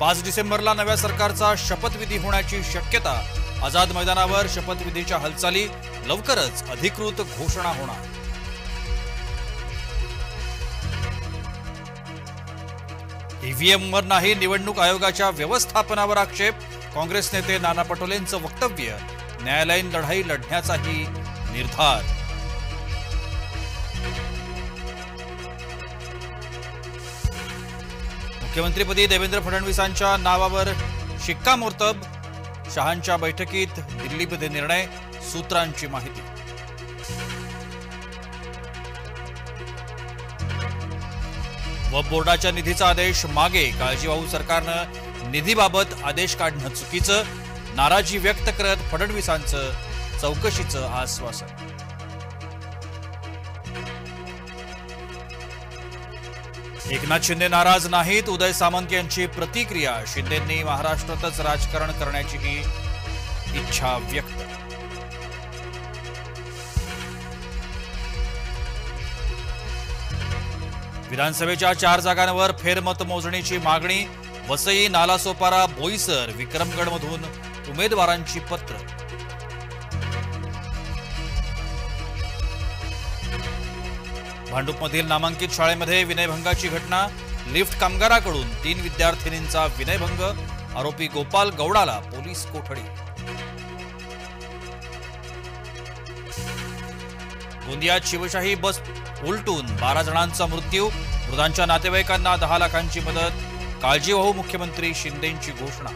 5 डिसेंबरला नव्या सरकारचा शपथविधी होण्याची शक्यता। आझाद मैदानावर शपथविधीच्या हालचाली, लवकरच अधिकृत घोषणा होणार। ईव्हीएमवर नाही निवडणूक आयोगाच्या व्यवस्थापनावर आक्षेप। काँग्रेस नेते नाना पटोलेंचं वक्तव्य, न्यायालयीन लढाई लढण्याचाही निर्धार। मुख्यमंत्रीपदी देवेंद्र फडणवीसांच्या नावावर शिक्कामोर्तब। शहांच्या बैठकीत दिल्लीमध्ये निर्णय, सूत्रांची माहिती। वक्फ बोर्डाच्या निधीचा आदेश मागे, काळजीवाहू सरकारनं निधीबाबत आदेश काढणं चुकीचं। नाराजी व्यक्त करत फडणवीसांचं चौकशीचं आश्वासन। एकनाथ शिंदे नाराज नाहीत, उदय सामंत यांची प्रतिक्रिया। शिंदेंनी महाराष्ट्रातच राजकारण करण्याची इच्छा व्यक्त। विधानसभेच्या 4 जागांवर फेरमतमोजणीची मागणी। वसई, नालासोपारा, बोईसर, विक्रमगडमधून उमेदवारांची पत्र। भांडूपमधील नामांकित शाळेमध्ये विनयभंगाची घटना। लिफ्ट कामगाराकडून 3 विद्यार्थिनींचा विनयभंग। आरोपी गोपाल गौडाला पोलीस कोठडी। गोंदियात शिवशाही बस उलटून 12 जणांचा मृत्यू। मृतांच्या नातेवाईकांना 10 लाखांची मदत। काळजीवाहू मुख्यमंत्री शिंदेंची घोषणा।